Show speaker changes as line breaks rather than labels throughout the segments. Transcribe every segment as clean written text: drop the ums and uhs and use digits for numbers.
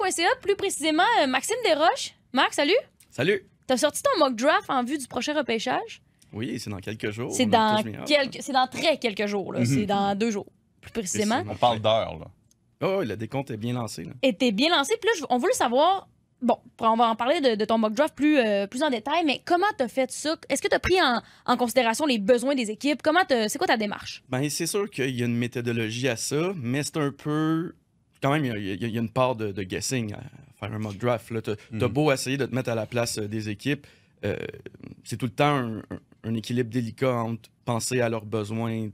mockdraft.ca, plus précisément Maxime Desroches. Max, salut!
Salut!
T'as sorti ton mock draft en vue du prochain repêchage?
Oui, c'est dans quelques jours.
C'est dans très quelques jours, là. C'est dans 2 jours, plus précisément.
On parle d'heures, là.
Oh, le décompte est bien lancé. Là.
Et t'es bien lancé, puis là, on veut le savoir. Bon, on va en parler de ton mock draft plus en détail, mais comment t'as fait ça? Est-ce que t'as pris en considération les besoins des équipes? C'est quoi ta démarche?
Ben, c'est sûr qu'il y a une méthodologie à ça, mais c'est un peu... Quand même, il y a une part de guessing à faire un mock draft. T'as beau essayer de te mettre à la place des équipes, c'est tout le temps un équilibre délicat entre penser à leurs besoins,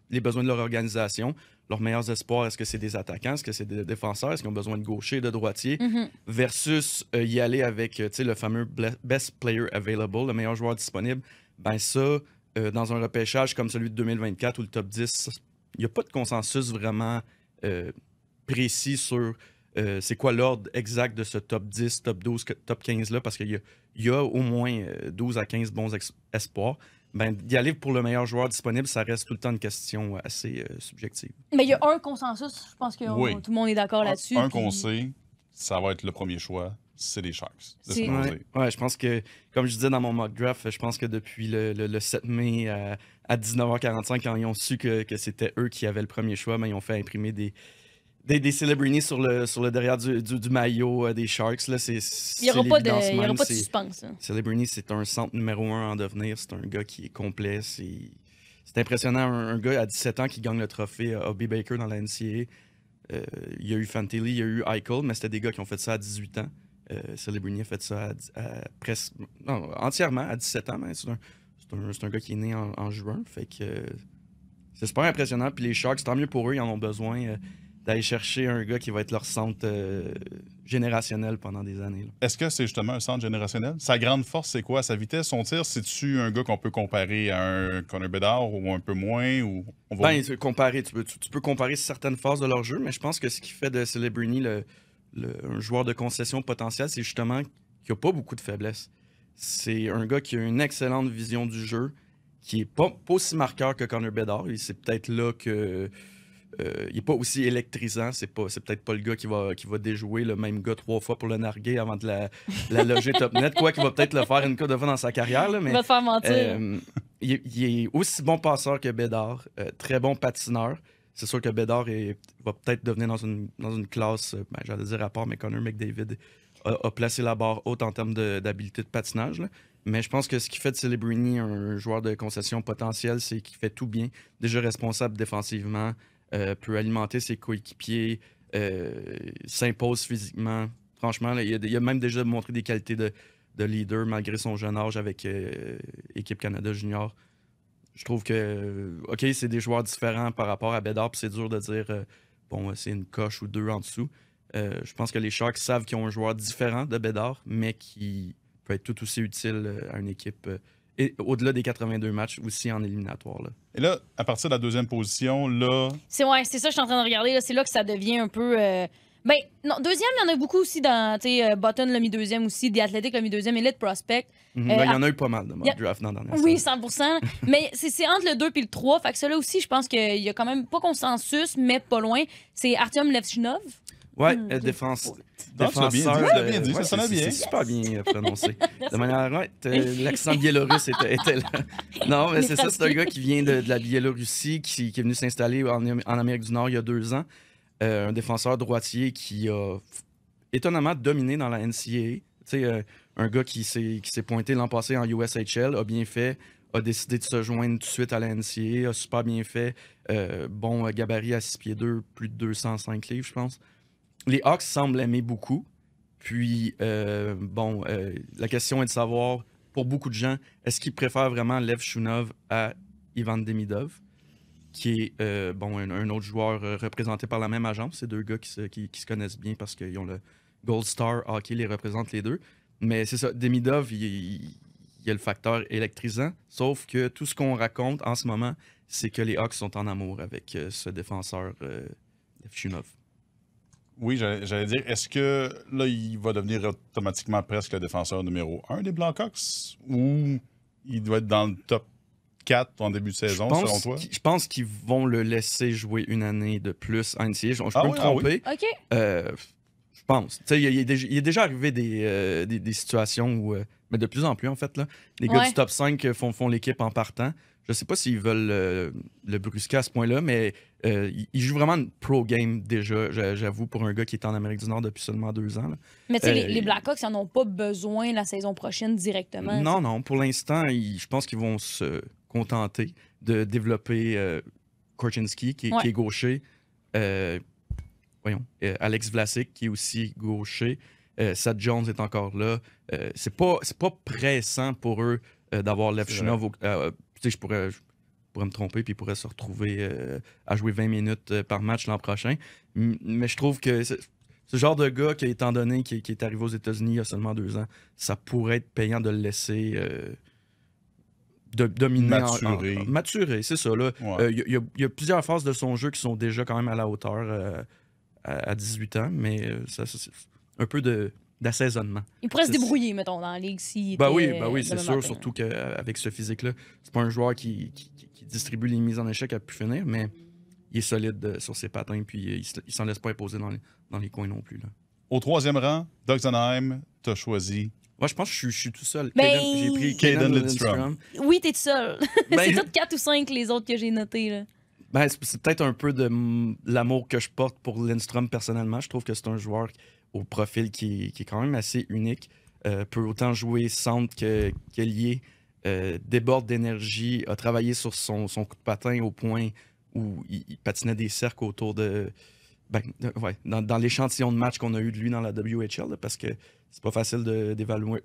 les besoins de leur organisation, leurs meilleurs espoirs, est-ce que c'est des attaquants, est-ce que c'est des défenseurs, est-ce qu'ils ont besoin de gauchers, de droitiers, versus y aller avec le fameux best player available, le meilleur joueur disponible. Ben ça, dans un repêchage comme celui de 2024 ou le top 10, il n'y a pas de consensus vraiment précis sur c'est quoi l'ordre exact de ce top 10, top 12, top 15-là, parce qu'il y a au moins 12 à 15 bons espoirs. Ben, d'y aller pour le meilleur joueur disponible, ça reste tout le temps une question assez subjective.
Mais il y a un consensus, je pense que tout le monde est d'accord là-dessus.
Qu'on sait, ça va être le premier choix, c'est les Sharks.
Ouais, je pense que, comme je disais dans mon mock draft, je pense que depuis le 7 mai à 19h45, quand ils ont su que c'était eux qui avaient le premier choix, ben, ils ont fait imprimer des Celebrini sur le derrière du maillot des Sharks. Là, il
n'y aura pas de suspense.
Celebrini, c'est un centre numéro 1 en devenir. C'est un gars qui est complet. C'est impressionnant. Un gars à 17 ans qui gagne le trophée Hobby Baker dans la NCAA. Il y a eu Fantilli, il y a eu Eichel, mais c'était des gars qui ont fait ça à 18 ans. Celebrini a fait ça presque... Non, entièrement à 17 ans. Mais c'est un gars qui est né en juin. Fait que c'est super impressionnant. Puis les Sharks, tant mieux pour eux, ils en ont besoin... d'aller chercher un gars qui va être leur centre générationnel pendant des années.
Est-ce que c'est justement un centre générationnel? Sa grande force, c'est quoi? Sa vitesse, son tir? C'est-tu un gars qu'on peut comparer à un Connor Bedard ou un peu moins? Ou on va...
Ben, tu peux comparer certaines phases de leur jeu, mais je pense que ce qui fait de Celebrini un joueur de concession potentiel, c'est justement qu'il n'a pas beaucoup de faiblesses. C'est un gars qui a une excellente vision du jeu, qui n'est pas aussi marqueur que Connor Bedard. Et c'est peut-être là que... il n'est pas aussi électrisant. C'est peut-être pas le gars qui va déjouer le même gars 3 fois pour le narguer avant de la loger top net. Quoi qu'il va peut-être le faire une couple de fois dans sa carrière. Là, mais,
il va te faire mentir.
Il est aussi bon passeur que Bédard. Très bon patineur. C'est sûr que Bédard va peut-être devenir dans une classe, j'allais dire à part, mais Connor McDavid a placé la barre haute en termes d'habilité de patinage. Là. Mais je pense que ce qui fait de Celebrini un joueur de concession potentiel, c'est qu'il fait tout bien. Déjà responsable défensivement. Peut alimenter ses coéquipiers, s'impose physiquement. Franchement, là, il a même déjà montré des qualités de leader malgré son jeune âge avec Équipe Canada Junior. Je trouve que, OK, c'est des joueurs différents par rapport à Bédard, puis c'est dur de dire, c'est une coche ou 2 en dessous. Je pense que les Sharks savent qu'ils ont un joueur différent de Bédard, mais qui peut être tout aussi utile à une équipe. Et au-delà des 82 matchs, aussi en éliminatoire. Là.
Et là, à partir de la deuxième position, là...
C'est ça que je suis en train de regarder. Là. C'est là que ça devient un peu... Ben, non, deuxième, il y en a beaucoup aussi dans... Button l'a mis deuxième aussi, The Athletic l'a mis deuxième, Elite Prospect.
Il y en a eu pas mal de mock draft dans la dernière
Oui, 100%. Mais c'est entre le 2 et le 3. Fait que ça là aussi, je pense qu'il y a quand même pas consensus, mais pas loin. C'est Artyom Levchinov.
Ouais, défenseur. C'est super bien prononcé. De manière, l'accent biélorusse était là. Non, mais c'est ça, c'est un gars qui vient de la Biélorussie, qui est venu s'installer en Amérique du Nord il y a 2 ans. Un défenseur droitier qui a étonnamment dominé dans la NCAA. Un gars qui s'est pointé l'an passé en USHL, a bien fait, a décidé de se joindre tout de suite à la NCAA, a super bien fait. Bon gabarit à 6 pieds 2, plus de 205 livres, je pense. Les Hawks semblent aimer beaucoup. Puis, la question est de savoir, pour beaucoup de gens, est-ce qu'ils préfèrent vraiment Lev Shunov à Ivan Demidov, qui est un autre joueur représenté par la même agence. C'est 2 gars qui se connaissent bien parce qu'ils ont le Gold Star Hockey, les représente les 2. Mais c'est ça, Demidov, il y a le facteur électrisant, sauf que tout ce qu'on raconte en ce moment, c'est que les Hawks sont en amour avec ce défenseur Lev Shunov.
Oui, j'allais dire, est-ce que là, il va devenir automatiquement presque le défenseur numéro 1 des Blackhawks ou il doit être dans le top 4 en début de saison, selon toi?
Je pense qu'ils vont le laisser jouer une année de plus en NCAA. Je peux me tromper.
OK.
Je pense. Tu sais, il est déjà arrivé des situations où, mais de plus en plus, en fait, là, les gars du top 5 font l'équipe en partant. Je sais pas s'ils veulent le brusquer à ce point-là, mais il joue vraiment une pro game déjà, j'avoue, pour un gars qui est en Amérique du Nord depuis seulement 2 ans. Là.
Mais tu sais, les Blackhawks, ils n'en ont pas besoin la saison prochaine directement.
Non. Pour l'instant, je pense qu'ils vont se contenter de développer Korchinski, qui est gaucher. Alex Vlasic, qui est aussi gaucher. Seth Jones est encore là. C'est pas pressant pour eux d'avoir Levchunov. Je pourrais me tromper puis il pourrait se retrouver à jouer 20 minutes par match l'an prochain. Mais je trouve que ce genre de gars, qui, étant donné qu'il est arrivé aux États-Unis il y a seulement 2 ans, ça pourrait être payant de le laisser dominer. Maturer, c'est ça. Il y a plusieurs phases de son jeu qui sont déjà quand même à la hauteur à 18 ans, mais ça c'est un peu d'assaisonnement.
Il pourrait se débrouiller, mettons, dans la ligue s'il
oui, c'est sûr, surtout qu'avec ce physique-là, c'est pas un joueur qui distribue les mises en échec à pu finir, mais il est solide sur ses patins, puis il s'en laisse pas imposer dans les coins non plus. Là.
Au 3e rang, Doug Zenheim, t'as choisi...
Moi, je pense que je suis tout seul.
J'ai
pris
Caden Lindstrom.
Oui, t'es tout seul. C'est toutes 4 ou 5 les autres que j'ai notés, là.
C'est peut-être un peu de l'amour que je porte pour Lindstrom personnellement. Je trouve que c'est un joueur au profil qui est quand même assez unique. Peut autant jouer centre qu'ailier, déborde d'énergie, a travaillé sur son coup de patin au point où il patinait des cercles autour dans l'échantillon de match qu'on a eu de lui dans la WHL, là, parce que c'est pas facile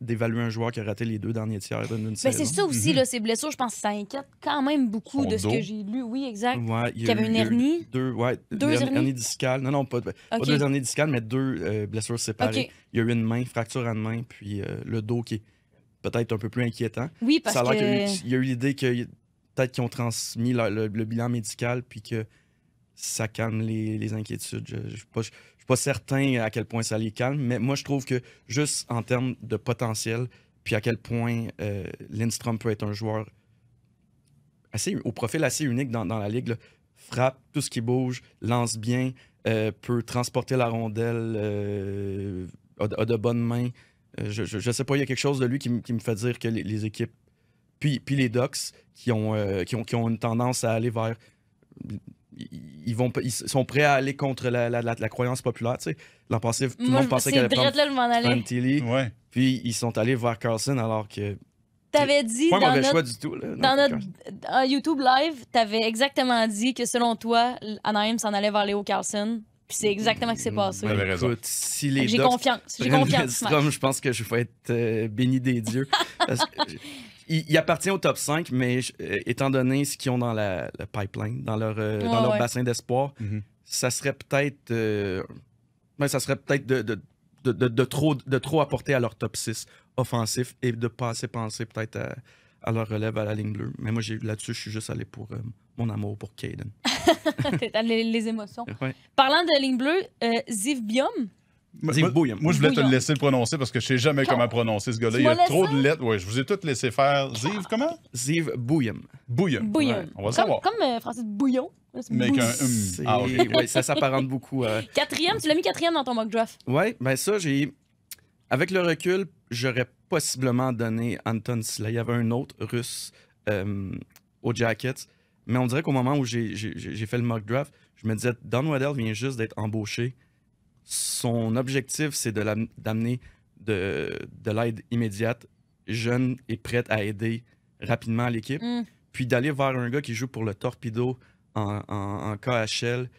d'évaluer un joueur qui a raté les 2 derniers tiers d'une saison.
C'est ça aussi, là, ces blessures, je pense que ça inquiète quand même beaucoup de ce que j'ai lu. Oui, exact. Il y avait une hernie.
Deux hernies discales. Non, pas 2 hernies discales, mais 2 blessures séparées.
Okay.
Il y a eu une main, fracture à une main, puis le dos qui est peut-être un peu plus inquiétant.
Oui, parce que...
Il y a eu l'idée que peut-être qu'ils ont transmis le bilan médical, puis que ça calme les inquiétudes. Je suis pas certain à quel point ça les calme, mais moi, je trouve que juste en termes de potentiel, puis à quel point Lindstrom peut être un joueur au profil assez unique dans la ligue, là. Frappe, tout ce qui bouge, lance bien, peut transporter la rondelle, a de bonnes mains. Je sais pas, il y a quelque chose de lui qui me fait dire que les équipes, puis les Ducks, qui ont une tendance à aller vers... Ils sont prêts à aller contre la croyance populaire. Tu sais. L'an passé, tout le monde pensait qu'elle allait prendre Fantilli.
Ouais.
Puis ils sont allés vers Carlson alors que...
T'avais dit
pas un mauvais choix du tout. Là,
dans notre YouTube Live, t'avais exactement dit que selon toi, Anaheim s'en allait vers Leo Carlson. Puis c'est exactement ce qui s'est passé.
Écoute,
si les
j'ai confiance.
Je pense que je vais être béni des dieux. Il appartient au top 5, mais étant donné ce qu'ils ont dans le pipeline, dans leur bassin d'espoir, ça serait peut-être de trop apporter à leur top 6 offensif et de pas assez penser peut-être à leur relève à la ligne bleue. Mais moi, là-dessus, je suis juste allé pour mon amour pour Caden.
T'es les émotions.
Ouais.
Parlant de ligne bleue, Ziv Biom.
Moi, je voulais te le laisser le prononcer parce que je sais jamais comment prononcer ce gars-là. Il y a trop de lettres. Ouais, je vous ai toutes laissé faire. Ziv, comment?
Ziv Bouillon.
Bouillon.
Ouais.
On va savoir.
Comme Francis Bouillon.
Mais qu'un
ouais, ça s'apparente beaucoup.
4e, tu l'as mis 4e dans ton mock draft.
Oui, ben ça, avec le recul, j'aurais possiblement donné Anton Slay. Il y avait un autre russe aux Jackets. Mais on dirait qu'au moment où j'ai fait le mock draft, je me disais, Don Waddell vient juste d'être embauché. Son objectif, c'est d'amener de l'aide immédiate, jeune et prête à aider rapidement l'équipe. Puis d'aller vers un gars qui joue pour le Torpedo en KHL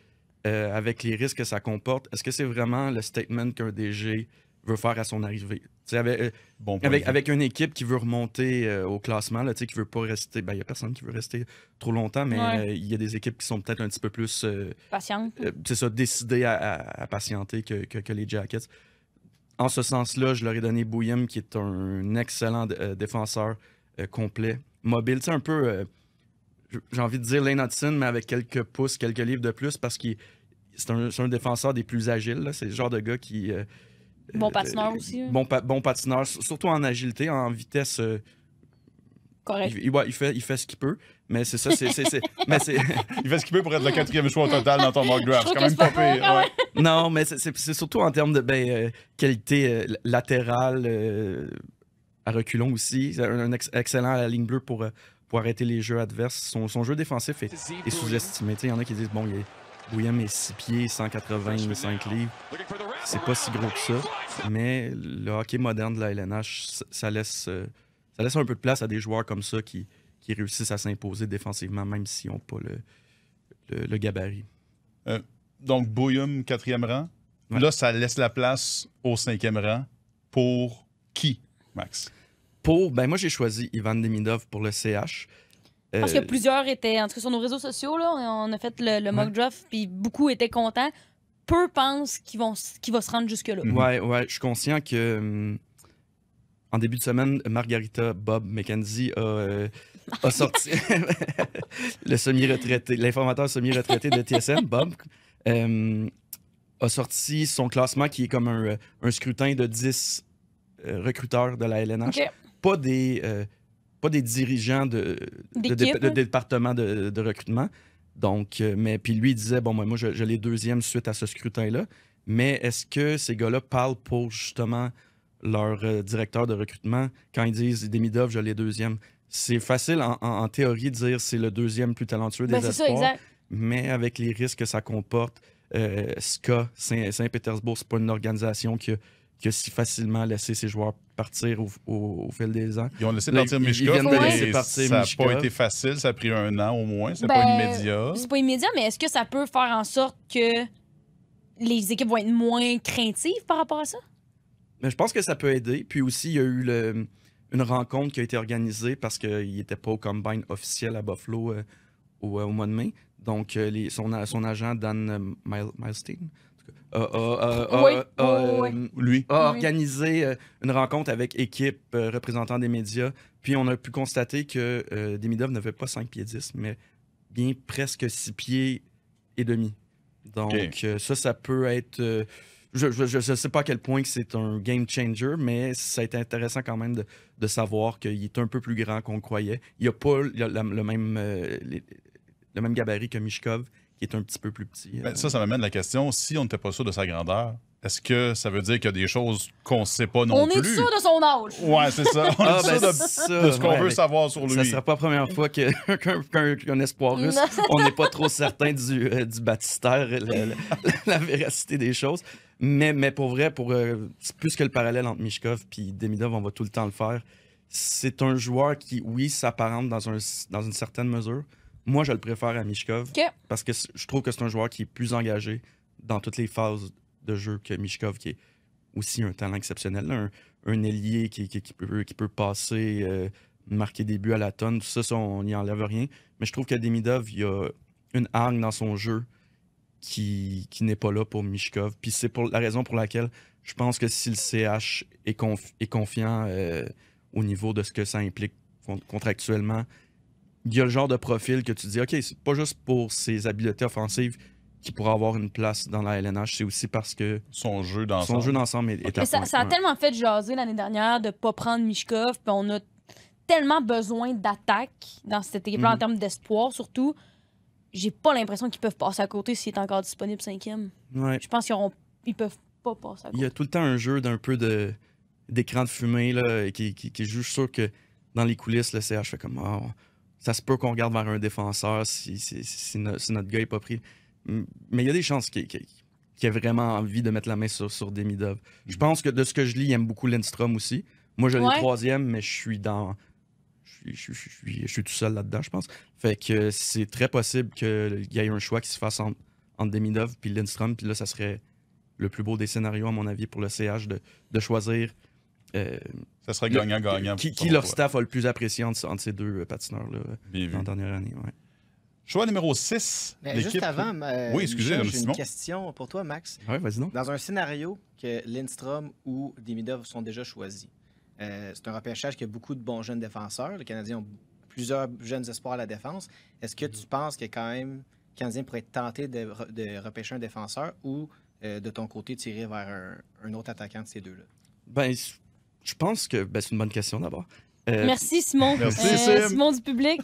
avec les risques que ça comporte. Est-ce que c'est vraiment le statement qu'un DG veut faire à son arrivée? Avec une équipe qui veut remonter au classement, là, qui veut pas rester... Il n'y a personne qui veut rester trop longtemps, mais il y a des équipes qui sont peut-être un petit peu plus...
patientes.
C'est ça, décidées à patienter que les Jackets. En ce sens-là, je leur ai donné Bouillon, qui est un excellent défenseur complet, mobile. Tu sais, un peu... j'ai envie de dire Lane Hudson, mais avec quelques pouces, quelques livres de plus, parce que c'est un défenseur des plus agiles. Là. C'est le genre de gars qui...
bon patineur aussi.
Bon patineur, surtout en agilité, en vitesse
Correct.
Il fait ce qu'il peut, mais c'est ça. Mais c'est...
Il fait ce qu'il peut pour être le 4e choix au total dans ton mock draft. C'est quand même pas pire.
Ah
Ouais.
Non, mais c'est surtout en termes de qualité latérale à reculons aussi. Excellent à la ligne bleue pour arrêter les jeux adverses. Son jeu défensif est sous-estimé. Il y en a qui disent bon, Bouillon est 6 pieds, 185 livres. C'est pas si gros que ça. Mais le hockey moderne de la LNH, ça laisse un peu de place à des joueurs comme ça qui réussissent à s'imposer défensivement, même s'ils n'ont pas le gabarit.
Donc, Bouillon, 4e rang.
Ouais.
Là, ça laisse la place au 5e rang pour qui, Max?
Moi, j'ai choisi Ivan Demidov pour le CH.
Parce que plusieurs étaient, en tout cas sur nos réseaux sociaux, là, on a fait le mock draft, puis beaucoup étaient contents. Peu pensent qu'il va se rendre jusque-là.
Ouais, je suis conscient que en début de semaine, Margarita Bob McKenzie a sorti le semi-retraité, l'informateur semi-retraité de TSN, Bob, a sorti son classement qui est comme un scrutin de 10 recruteurs de la LNH.
Okay.
Pas des dirigeants de département de recrutement. Donc, puis lui, il disait, bon, moi, je l'ai 2e suite à ce scrutin-là. Mais est-ce que ces gars-là parlent pour, justement, leur directeur de recrutement quand ils disent Demidov, je l'ai 2e? C'est facile, en théorie, de dire c'est le 2e plus talentueux des espoirs.
Ça, exact.
Mais avec les risques que ça comporte, SKA, Saint-Pétersbourg, c'est pas une organisation qui a si facilement laissé ses joueurs partir au fil des ans.
Ils ont laissé partir Michkov.
Ils viennent de laisser partir
ça n'a
Michkov.
pas été facile, ça a pris 1 an au moins, c'est pas immédiat.
C'est pas immédiat, mais est-ce que ça peut faire en sorte que les équipes vont être moins craintives par rapport à ça?
Mais je pense que ça peut aider. Puis aussi, il y a eu une rencontre qui a été organisée parce qu'il n'était pas au combine officiel à Buffalo au mois de mai. Donc, son agent, Dan Milstein,
lui
a organisé une rencontre avec équipe représentant des médias. Puis on a pu constater que Demidov n'avait pas 5 pieds 10, mais bien presque 6 pieds et demi. Donc ça peut être... je sais pas à quel point que c'est un game changer, mais ça a été intéressant quand même de savoir qu'il est un peu plus grand qu'on le croyait. Il n'a pas le même gabarit que Michkov, qui est un petit peu plus petit.
Ben, ça m'amène la question, si on n'était pas sûr de sa grandeur, est-ce que ça veut dire qu'il y a des choses qu'on ne sait pas non plus?
On est sûr de son âge.
Ouais, c'est ça. On est sûr de ce qu'on veut savoir sur lui.
Ça ne sera pas la première fois qu'un espoir russe, on n'est pas trop certain du baptistère, la véracité des choses. Mais pour vrai, c'est plus que le parallèle entre Michkov et Demidov, on va tout le temps le faire. C'est un joueur qui, oui, s'apparente dans une certaine mesure. Moi, je le préfère à Michkov parce que je trouve que c'est un joueur qui est plus engagé dans toutes les phases de jeu que Michkov, qui est aussi un talent exceptionnel. Là, un ailier qui peut passer, marquer des buts à la tonne. Tout ça, on n'y enlève rien. Mais je trouve que Demidov, il y a une hargne dans son jeu qui n'est pas là pour Michkov. Puis c'est la raison pour laquelle je pense que si le CH est confiant au niveau de ce que ça implique contractuellement, il y a le genre de profil que tu dis, OK, c'est pas juste pour ses habiletés offensives qu'il pourra avoir une place dans la LNH, c'est aussi parce que
son jeu d'ensemble
est à
point. Ça a tellement fait jaser l'année dernière de ne pas prendre Michkov, puis on a tellement besoin d'attaque dans cette équipe-là en termes d'espoir, surtout. J'ai pas l'impression qu'ils peuvent passer à côté s'il est encore disponible 5e.
Ouais.
Je pense qu'ils peuvent pas passer à côté.
Il y a tout le temps un jeu d'un peu d'écran de fumée là, qui est juste sûr que dans les coulisses, le CH fait comme ça se peut qu'on regarde vers un défenseur si notre gars n'est pas pris. Mais il y a des chances qu'il ait vraiment envie de mettre la main sur Demidov. Je pense que de ce que je lis, il aime beaucoup Lindstrom aussi. Moi, je l'ai 3e, mais je suis tout seul là-dedans, je pense. Fait que c'est très possible qu'il y ait un choix qui se fasse entre Demidov et Lindstrom. Puis là, ça serait le plus beau des scénarios, à mon avis, pour le CH de choisir...
ça serait gagnant-gagnant.
Qui leur staff a le plus apprécié entre ces deux patineurs-là dans la dernière année. Ouais.
Choix numéro 6.
Juste avant,
oui, excusez,
j'ai une question pour toi, Max.
Oui, vas-y donc.
Dans un scénario que Lindstrom ou Demidov sont déjà choisis, c'est un repêchage qui a beaucoup de bons jeunes défenseurs. Les Canadiens ont plusieurs jeunes espoirs à la défense. Est-ce que tu penses que quand même les Canadiens pourraient être tentés de repêcher un défenseur ou de ton côté tirer vers un autre attaquant de ces deux-là?
Ben, je pense que c'est une bonne question d'abord.
Merci, Simon.
Merci, Sim.
Simon du public.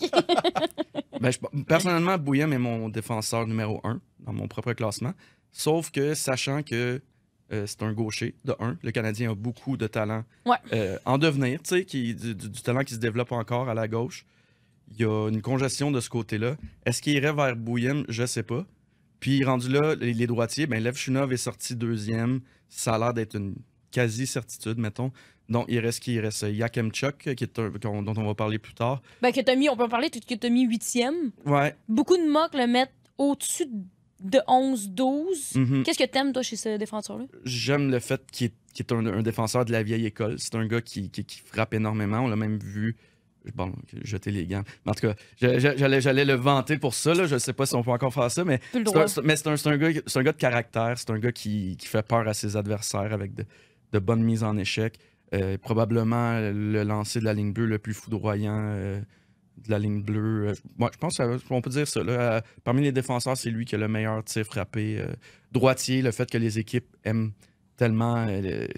Ben, personnellement, Bouillem est mon défenseur numéro 1 dans mon propre classement. Sauf que, sachant que c'est un gaucher, de 1, le Canadien a beaucoup de talent en devenir, tu sais, du talent qui se développe encore à la gauche. Il y a une congestion de ce côté-là. Est-ce qu'il irait vers Bouillem? Je sais pas. Puis, rendu là, les droitiers, ben, Lev Shunov est sorti 2e. Ça a l'air d'être une quasi-certitude, mettons. Donc, il reste Yakemchuk, dont on va parler plus tard.
Ben, on peut en parler, que t'as mis 8e.
Ouais.
Beaucoup de mocks le mettent au-dessus de 11-12.
Mhm.
Qu'est-ce que t'aimes, toi, chez ce défenseur-là?
J'aime le fait qu'il est un défenseur de la vieille école. C'est un gars qui frappe énormément. On l'a même vu jeter les gants. Mais en tout cas, j'allais le vanter pour ça. Là. Je ne sais pas si on peut encore faire ça, mais c'est un gars de caractère. C'est un gars qui fait peur à ses adversaires avec de bonnes mises en échec. Probablement le lancer de la ligne bleue le plus foudroyant de la ligne bleue. Moi, je pense qu'on peut dire ça. Là. Parmi les défenseurs, c'est lui qui a le meilleur tir frappé. Droitier, le fait que les équipes aiment tellement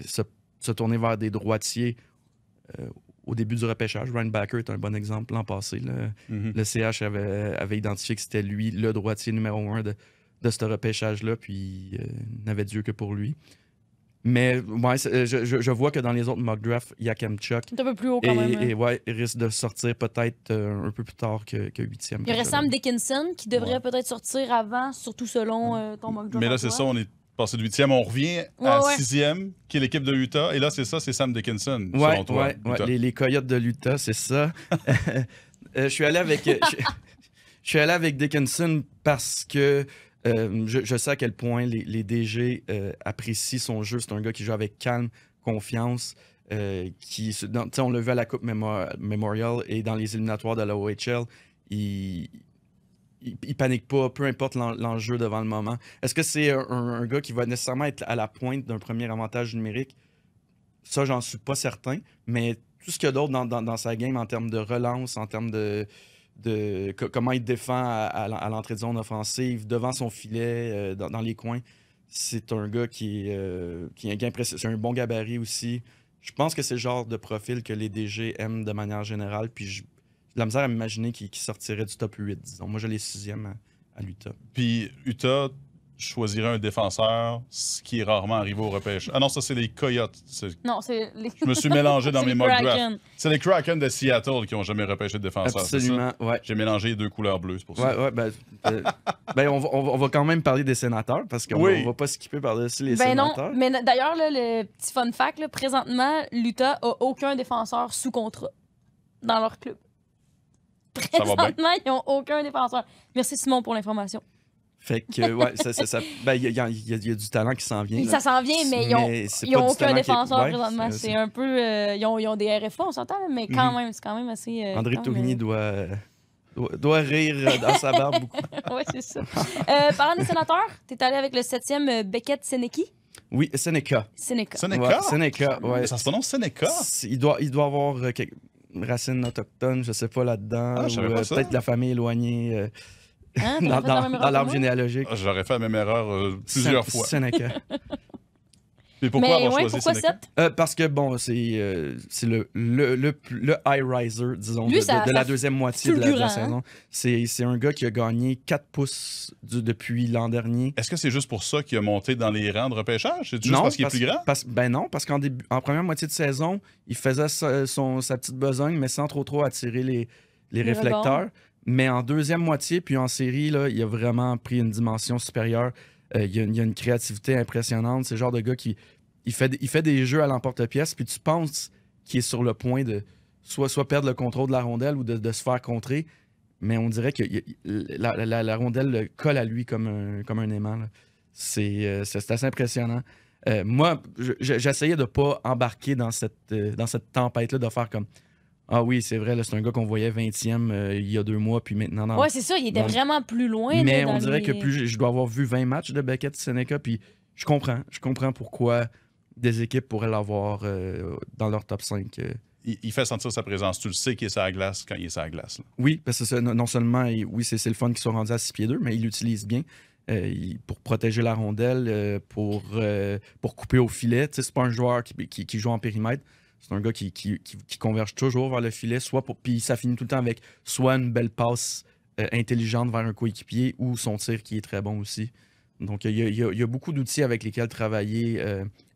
se tourner vers des droitiers au début du repêchage. Ryan Backer est un bon exemple l'an passé. Là. Le CH avait identifié que c'était lui le droitier numéro 1 de ce repêchage-là, puis n'avait Dieu que pour lui. Mais ouais, je vois que dans les autres mock drafts, Yakemchuk
C'est un peu plus haut quand même.
il risque de sortir peut-être un peu plus tard que 8e.
Il y aurait Sam Dickinson qui devrait peut-être sortir avant, surtout selon ton mock draft.
Mais là, c'est ça, on est passé de 8e, on revient à 6e, qui est l'équipe de l'Utah. Et là, c'est Sam Dickinson, selon toi.
Les Coyotes de l'Utah, c'est ça. Je suis allé avec Dickinson parce que je sais à quel point les DG apprécient son jeu. C'est un gars qui joue avec calme, confiance. On l'a vu à la Coupe Memorial et dans les éliminatoires de la OHL. Il panique pas, peu importe l'enjeu devant le moment. Est-ce que c'est un gars qui va nécessairement être à la pointe d'un premier avantage numérique? Ça, j'en suis pas certain. Mais tout ce qu'il y a d'autre dans sa game en termes de relance, en termes de comment il défend à l'entrée de zone offensive, devant son filet, dans les coins. C'est un gars qui impressionne. C'est un bon gabarit aussi. Je pense que c'est le genre de profil que les DG aiment de manière générale. Puis j'ai de la misère à m'imaginer qu'il sortirait du top 8, disons. Moi, j'ai les 6e à l'Utah.
Puis Utah choisirait un défenseur, ce qui est rarement arrivé au repêchage. Ah non, ça, c'est les Coyotes.
Non, c'est les...
Je me suis mélangé dans mes mock drafts.
Kraken.
C'est les Kraken de Seattle qui n'ont jamais repêché de défenseur.
Absolument, ouais.
J'ai mélangé les deux couleurs bleues, c'est pour ça.
Ouais, on va quand même parler des sénateurs parce qu'on va pas skipper par-dessus les sénateurs.
Non, mais d'ailleurs, là, le petit fun fact, là, présentement, l'Utah a aucun défenseur sous contrat dans leur club.
Ça va bien.
Présentement, ils n'ont aucun défenseur. Merci Simon pour l'information.
Fait que, ouais, il y a du talent qui s'en vient.
Ça s'en vient, mais ils n'ont aucun défenseur présentement. C'est un peu. Ils ont des RFA, on s'entend, mais quand même, c'est quand même assez.
André Tourigny doit rire dans sa barbe beaucoup.
Oui, c'est ça. Parlant des sénateurs, tu es allé avec le 7e Beckett Seneki.
Oui, Seneca.
Seneca,
ouais.
Ça se prononce Seneca?
Il doit avoir quelques racines autochtones, je sais pas, là-dedans. Ou peut-être de la famille éloignée. Dans l'arbre généalogique.
J'aurais fait la même erreur plusieurs fois.
Seneca.
Mais pourquoi avoir choisi Seneca?
Parce que, bon, c'est le high riser, disons,
lui,
de la deuxième moitié de la saison. C'est un gars qui a gagné 4 pouces depuis l'an dernier.
Est-ce que c'est juste pour ça qu'il a monté dans les rangs de repêchage? C'est juste parce qu'il est plus grand?
Non, parce qu'en première moitié de saison, il faisait sa petite besogne, mais sans trop attirer les réflecteurs. Mais en deuxième moitié, puis en série, là, il a vraiment pris une dimension supérieure. Il y a une créativité impressionnante. C'est le genre de gars qui fait des jeux à l'emporte-pièce, puis tu penses qu'il est sur le point de soit perdre le contrôle de la rondelle ou de se faire contrer. Mais on dirait que la rondelle le colle à lui comme un aimant. C'est assez impressionnant. Moi, j'essayais de ne pas embarquer dans cette tempête-là, de faire comme... Ah oui, c'est vrai, c'est un gars qu'on voyait 20e il y a 2 mois, puis maintenant...
Ouais, c'est ça, il était vraiment plus loin.
Mais on dirait que plus je dois avoir vu 20 matchs de Beckett Seneca, puis je comprends pourquoi des équipes pourraient l'avoir dans leur top 5.
Il fait sentir sa présence. Tu le sais qu'il est sur la glace quand il est sur la glace. Là.
Oui, parce que non seulement, c'est le fun qu'ils sont rendus à 6 pieds 2, mais il l'utilise bien pour protéger la rondelle, pour couper au filet. C'est pas un joueur qui joue en périmètre. C'est un gars qui converge toujours vers le filet, puis ça finit tout le temps avec soit une belle passe intelligente vers un coéquipier ou son tir qui est très bon aussi. Donc, il y a beaucoup d'outils avec lesquels travailler.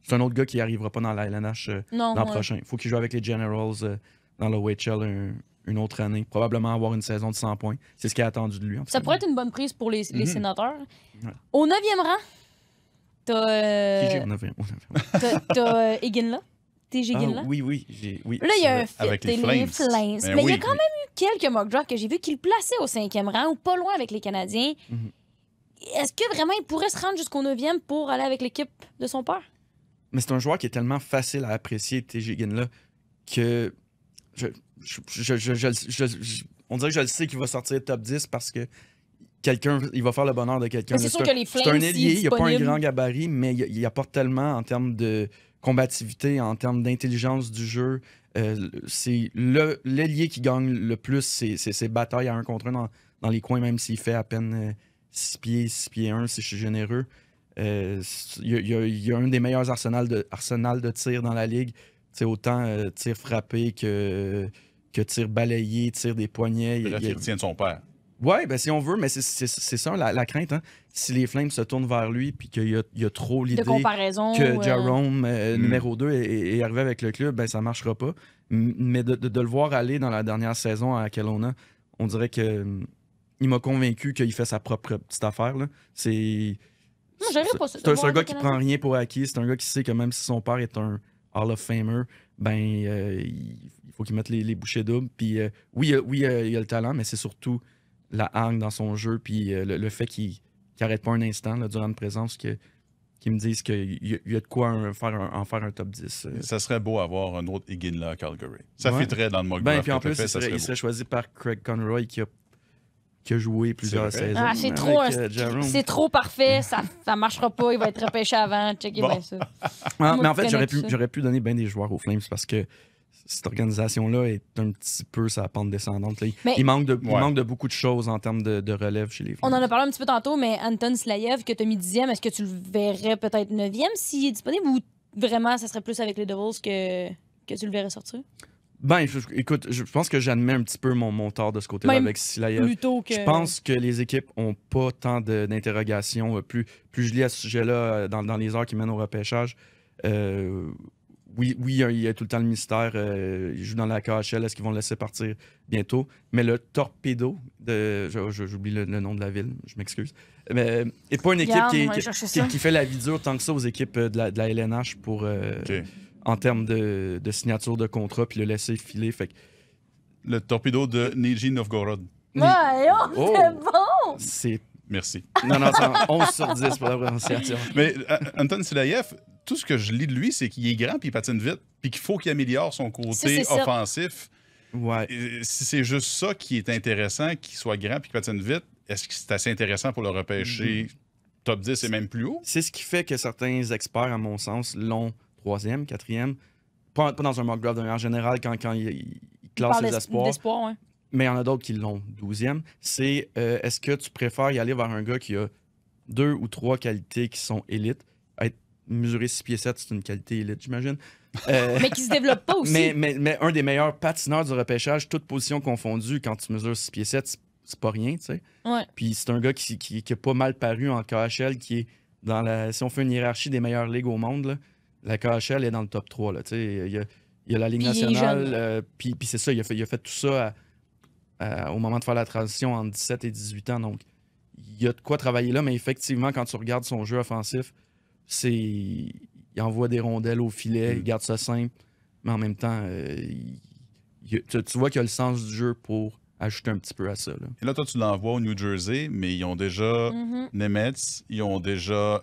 C'est un autre gars qui n'arrivera pas dans la LNH l'an prochain. Il faut qu'il joue avec les Generals dans l'OHL une autre année. Probablement avoir une saison de 100 points. C'est ce qui est attendu de lui.
Ça pourrait être une bonne prise pour les sénateurs.
Ouais.
Au 9e rang, t'as...
Qui j'ai au 9e?
T'as Iginla. TJ Iginla.
Oui.
Là, il y a un fit.
Avec les
Les
Flames.
Mais il y a quand même eu quelques mock drafts que j'ai vu qu'il plaçait au 5e rang ou pas loin avec les Canadiens. Est-ce que vraiment il pourrait se rendre jusqu'au 9e pour aller avec l'équipe de son père?
Mais c'est un joueur qui est tellement facile à apprécier, TJ Iginla, que on dirait que je le sais qu'il va sortir top 10 parce que il va faire le bonheur de quelqu'un.
C'est sûr que les Flames,
c'est un ailier, il n'a pas un
disponible.
grand gabarit, mais il apporte tellement en termes de combativité, en termes d'intelligence du jeu. C'est l'ailier qui gagne le plus ses batailles à 1 contre 1 dans les coins, même s'il fait à peine 6 pieds 1, si je suis généreux. Il y a un des meilleurs arsenals de tir dans la ligue. T'sais, autant tir frappé que tir balayé, tir des poignets.
Bref, il retient de son père.
Ouais, ben si on veut, mais c'est ça la crainte. Hein? Si les Flames se tournent vers lui puis qu'il y a trop l'idée
De comparaison.
que Jarome, numéro 2, est arrivé avec le club, ben ça marchera pas. Mais de le voir aller dans la dernière saison à Kelowna, on dirait que il m'a convaincu qu'il fait sa propre petite affaire. Là. C'est un gars qui prend rien pour acquis. C'est un gars qui sait que même si son père est un Hall of Famer, ben il faut qu'il mette les bouchées doubles. Puis oui, il a le talent, mais c'est surtout la hargne dans son jeu, puis le fait qu'il n'arrête pas un instant là, durant une présence, qui me disent qu'il y a de quoi en faire un top 10.
Ça serait beau avoir un autre Iginla à Calgary. Ça
Ouais.
fitterait dans le mock
Ben,
draft.
puis en
que t'as
plus,
fait,
il serait choisi par Craig Conroy qui a joué plusieurs
C'est vrai.
saisons.
Ah, c'est trop,
avec, Jarome.
c'est trop parfait, ça marchera pas, il va être repêché avant. Checkez
Bon.
bien ça.
Ah, mais
Moi,
en fait,
je connais tout ça.
j'aurais pu donner bien des joueurs aux Flames parce que cette organisation-là est un petit peu sa pente descendante. Là.
Mais-
Il manque de beaucoup de choses en termes de relève chez les
On
Flames.
en a parlé un petit peu tantôt, mais Anton Slayev, que tu as mis 10e, est-ce que tu le verrais peut-être 9e s'il est disponible ou vraiment ça serait plus avec les Devils que tu le verrais sortir?
Ben, écoute, je pense que j'admets un petit peu mon tort de ce côté-là
Même
avec Silayev.
Plutôt que.
Je pense que les équipes ont pas tant d'interrogations. Plus je lis à ce sujet-là dans les heures qui mènent au repêchage, oui, il y a tout le temps le mystère. Ils jouent dans la KHL, est-ce qu'ils vont le laisser partir bientôt? Mais le Torpedo, j'oublie le nom de la ville, je m'excuse, mais n'est pas une équipe
Regarde, on va aller chercher ça.
qui fait la vie dure tant que ça aux équipes de la LNH pour,
OK.
en termes de signature de contrat, puis le laisser filer. Fait que,
Le torpedo de Nijni Novgorod.
Ouais, oh, c'est bon!
c'est...
Merci.
Non, c'est un 11 sur 10 pour la prononciation.
Mais Anton Silayev, tout ce que je lis de lui, c'est qu'il est grand puis il patine vite, puis qu'il faut qu'il améliore son côté
c'est ça.
offensif.
Ouais.
Et si c'est juste ça qui est intéressant, qu'il soit grand puis qu'il patine vite, est-ce que c'est assez intéressant pour le repêcher top 10 et même plus haut?
C'est ce qui fait que certains experts, à mon sens, l'ont 3e, 4e. Pas dans un mock draft, en général, quand ils classent les espoirs.
D'espoir, ouais.
Mais il y en a d'autres qui l'ont 12e. C'est est-ce que tu préfères y aller vers un gars qui a 2 ou 3 qualités qui sont élites? Être mesuré 6 pieds 7, c'est une qualité élite, j'imagine.
Mais qui se développe pas aussi.
Mais un des meilleurs patineurs du repêchage, toutes positions confondues, quand tu mesures 6 pieds 7, c'est pas rien, tu sais.
Ouais.
Puis c'est un gars qui a pas mal paru en KHL, qui est dans la... Si on fait une hiérarchie des meilleures ligues au monde, là, la KHL est dans le top 3, là, tu sais. Il y a la Ligue
Puis il est
nationale, puis c'est ça, il a fait tout ça au moment de faire la transition entre 17 et 18 ans, donc il y a de quoi travailler là, mais effectivement, quand tu regardes son jeu offensif, il envoie des rondelles au filet, il garde ça simple, mais en même temps, tu vois qu'il a le sens du jeu pour ajouter un petit peu à ça. Là.
Et là, toi, tu l'envoies au New Jersey, mais ils ont déjà Nemetz, ils ont déjà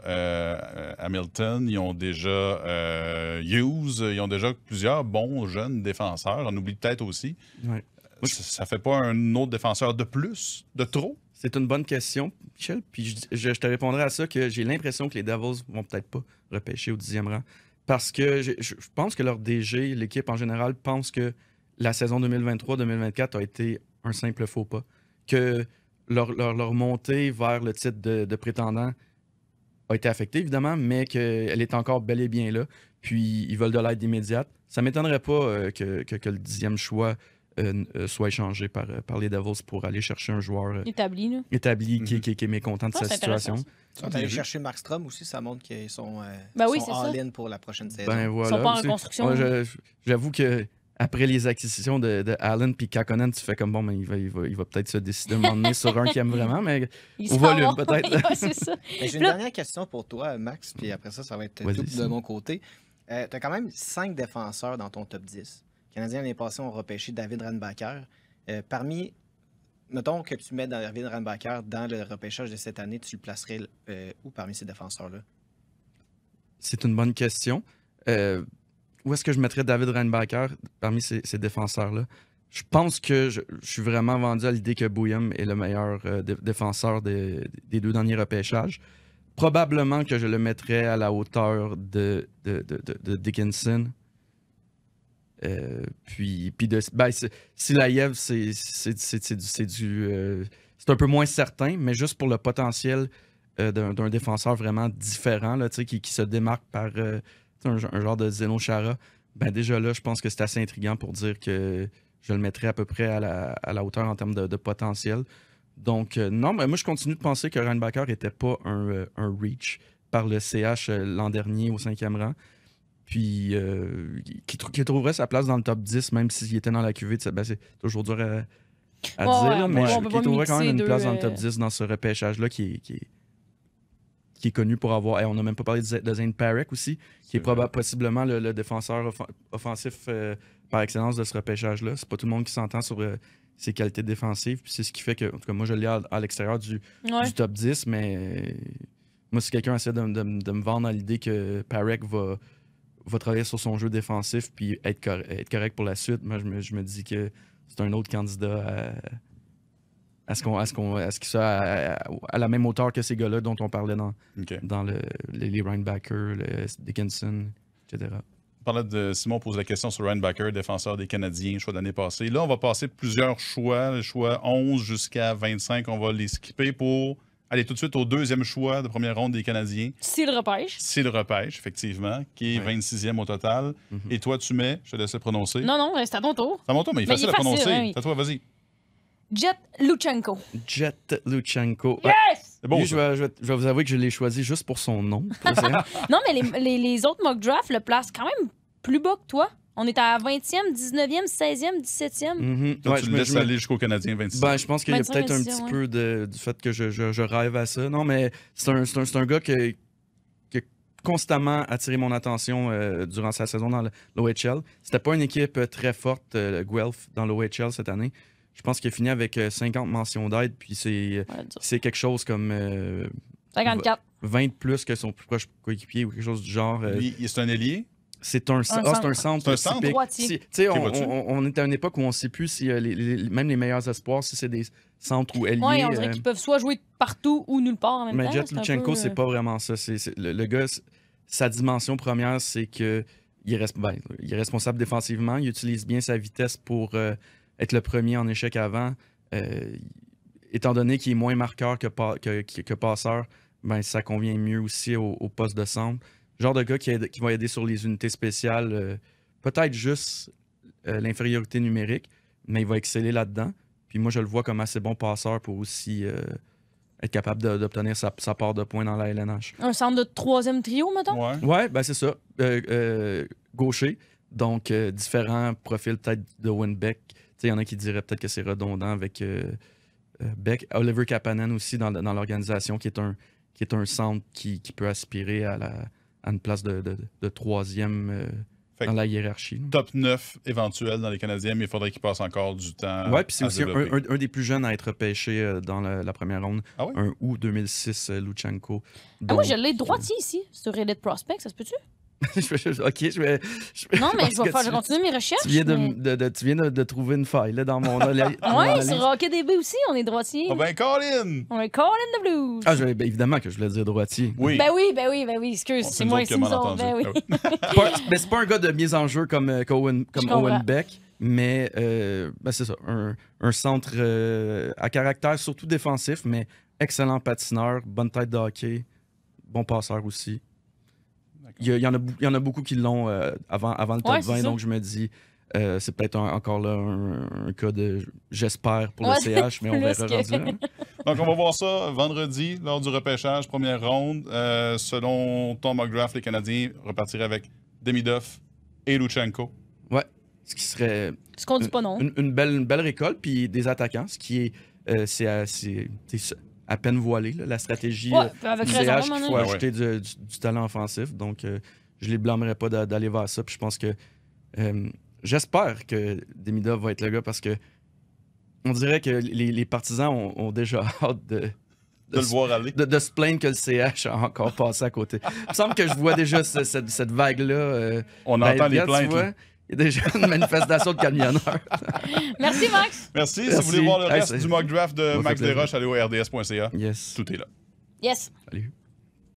Hamilton, ils ont déjà Hughes, ils ont déjà plusieurs bons jeunes défenseurs. On oublie peut-être aussi.
Ouais.
Ça fait pas un autre défenseur de plus, de trop?
C'est une bonne question, Michel. Puis je te répondrai à ça que j'ai l'impression que les Devils vont peut-être pas repêcher au 10e rang. Parce que je pense que leur DG, l'équipe en général, pense que la saison 2023-2024 a été un simple faux pas. Que leur montée vers le titre de prétendant a été affectée, évidemment, mais qu'elle est encore bel et bien là. puis ils veulent de l'aide immédiate. Ça m'étonnerait pas que le 10e choix soit échangé par les Devils pour aller chercher un joueur
Établi, là.
établi qui est mécontent de
Ah,
sa
c'est
situation.
intéressant,
Ils sont allés chercher Markstrom aussi, ça montre qu'ils sont,
oui,
sont
c'est ça.
all-in pour la prochaine saison.
Ben voilà.
Ils sont pas en
C'est-
reconstruction.
Ouais, j'avoue que après les acquisitions de Allen puis Kakkonen, tu fais comme bon, mais il va peut-être se décider à un moment donné sur un qu'il aime vraiment, mais
Ils
au
s'en
volume
vont.
peut-être.
Ouais, c'est ça.
Mais j'ai une
Là-
dernière question pour toi, Max, puis après ça va être
Vas-y,
tout de
Simon.
mon côté. Tu as quand même 5 défenseurs dans ton top 10. Les Canadiens, l'année passée, ont repêché David Reinbacher. Mettons que tu mets David Reinbacher dans le repêchage de cette année, tu le placerais où parmi ces défenseurs-là?
C'est une bonne question. Où est-ce que je mettrais David Reinbacher parmi ces défenseurs-là? Je pense que je suis vraiment vendu à l'idée que Bouillum est le meilleur défenseur des 2 derniers repêchages. Probablement que je le mettrais à la hauteur de Dickinson. Silaïev, c'est un peu moins certain, mais juste pour le potentiel d'un défenseur vraiment différent, là, qui se démarque par un genre de Zdeno Chara, ben déjà là, je pense que c'est assez intriguant pour dire que je le mettrais à peu près à la hauteur en termes de potentiel. Donc, non, mais moi, je continue de penser que Reinbacher n'était pas un reach par le CH l'an dernier au 5e rang. Puis, qui trouverait sa place dans le top 10, même s'il était dans la QV. Ben, c'est toujours dur à dire,
ouais,
mais
on peut
qui
pas
trouverait quand même
mixer
une place
deux,
dans le top 10 dans ce repêchage-là qui est connu pour avoir... on n'a même pas parlé de Zane Parek aussi, qui est possiblement le défenseur offensif par excellence de ce repêchage-là. C'est pas tout le monde qui s'entend sur ses qualités défensives. Puis c'est ce qui fait que, en tout cas, moi, je l'ai à l'extérieur du top 10, mais moi, si quelqu'un essaie de me vendre à l'idée que Parek va travailler sur son jeu défensif puis être correct pour la suite, moi, je me dis que c'est un autre candidat à ce qu'il soit à la même hauteur que ces gars-là dont on parlait dans les Reinbacher, le Dickinson, etc.
On parlait de Simon pose la question sur Reinbacher, défenseur des Canadiens, choix de l'année passée. Là, on va passer plusieurs choix, les choix 11 jusqu'à 25. On va les skipper pour aller tout de suite au 2e choix de première ronde des Canadiens.
S'il repêche.
S'il repêche, effectivement, qui est 26e au total. Et toi, tu mets, je te laisse prononcer.
Non, c'est à ton tour.
C'est à mon tour, mais il est facile à prononcer.
Oui.
C'est à toi, vas-y.
Jet Luchenko.
Jet Luchenko.
Yes!
C'est bon.
Lui, je vais vous avouer que je l'ai choisi juste pour son nom.
Non, mais les autres mock drafts le placent quand même plus bas que toi. On est à 20e, 19e, 16e, 17e.
Toi, tu le laisses aller jusqu'au Canadien 26.
Ben, je pense qu'il y a
25,
peut-être un
26,
petit peu du fait que je rêve à ça. Non, mais c'est un gars qui a constamment attiré mon attention durant sa saison dans l'OHL. C'était pas une équipe très forte, le Guelph, dans l'OHL cette année. Je pense qu'il a fini avec 50 mentions d'aide, puis c'est quelque chose comme
54.
20 de plus que son plus proche coéquipier ou quelque chose du genre.
Lui, c'est un ailier?
C'est un centre. C'est un centre.
typique.
Droitier.
Tu sais, on est à une époque où on ne sait plus si même les meilleurs espoirs, si c'est des centres ou ailiers.
Oui, on dirait qu'ils peuvent soit jouer partout ou nulle part en même
mais
temps.
Jet Luchenko, c'est pas vraiment ça. Le gars, sa dimension première, c'est qu'il il est responsable défensivement. Il utilise bien sa vitesse pour être le premier en échec avant. Étant donné qu'il est moins marqueur que passeur, ben, ça convient mieux aussi au poste de centre. Genre de gars qui va aider sur les unités spéciales, peut-être juste l'infériorité numérique, mais il va exceller là-dedans. Puis moi, je le vois comme assez bon passeur pour aussi être capable d'obtenir sa part de points dans la LNH.
Un centre de 3e trio, mettons?
Ouais, ben c'est ça. Gaucher. Donc, différents profils peut-être de Winbeck. Il y en a qui diraient peut-être que c'est redondant avec Beck. Oliver Kapanen aussi dans l'organisation, qui est un centre qui peut aspirer à une place de 3e dans la hiérarchie.
Top 9 éventuel dans les Canadiens, mais il faudrait qu'il passe encore du temps.
Oui, puis c'est aussi un des plus jeunes à être pêché dans la première ronde.
Ah ouais?
Un août 2006, Luchenko. Donc,
moi, je l'ai droitier ici, sur Reddit Prospect, ça se peut-tu? Non, mais je vais continuer mes recherches.
Tu viens de trouver une faille là, dans mon
Oui, sur HockeyDB aussi, on est droitier.
Oh ben, Colin!
On est Colin the Blues.
Ah, ben, évidemment que je voulais dire droitier.
Oui.
Ben oui, excuse, c'est moi ici, nous autres. Ben oui.
Mais c'est pas un gars de mise en jeu comme Owen Beck, mais ben c'est ça, un centre à caractère surtout défensif, mais excellent patineur, bonne tête de hockey, bon passeur aussi. il y en a beaucoup qui l'ont avant le top
Ouais,
20,
c'est ça.
donc je me dis, c'est peut-être encore là un cas de j'espère pour le
Ouais,
CH, mais on
plus
verra
que-
rendu là.
Donc, on va voir ça vendredi lors du repêchage, première ronde. Selon Tom McGrath, les Canadiens repartiraient avec Demidov et Luchenko.
Ouais, ce qui serait
Ce qu'on dit pas non.
une belle récolte, puis des attaquants, ce qui est c'est à peine voilé, là, la stratégie
Ouais, avec
du
raison,
CH qu'il
Manon.
faut
Ouais,
ajouter du talent offensif. Donc, je les blâmerais pas d'aller vers ça. Puis je pense que j'espère que Demidov va être le gars parce que on dirait que les partisans ont déjà hâte
De le voir aller.
de se plaindre que le CH a encore passé à côté. Il me semble que je vois déjà cette vague-là.
On entend les
tu
plaintes.
vois.
là.
Il y a déjà une manifestation de camionneurs.
Merci, Max.
Merci. Si
Merci.
vous voulez voir le
Hey,
reste
c'est-
du mock draft de
Ça fait
Max
plaisir.
Desroches, allez au rds.ca.
Yes.
Tout est là.
Yes.
Salut.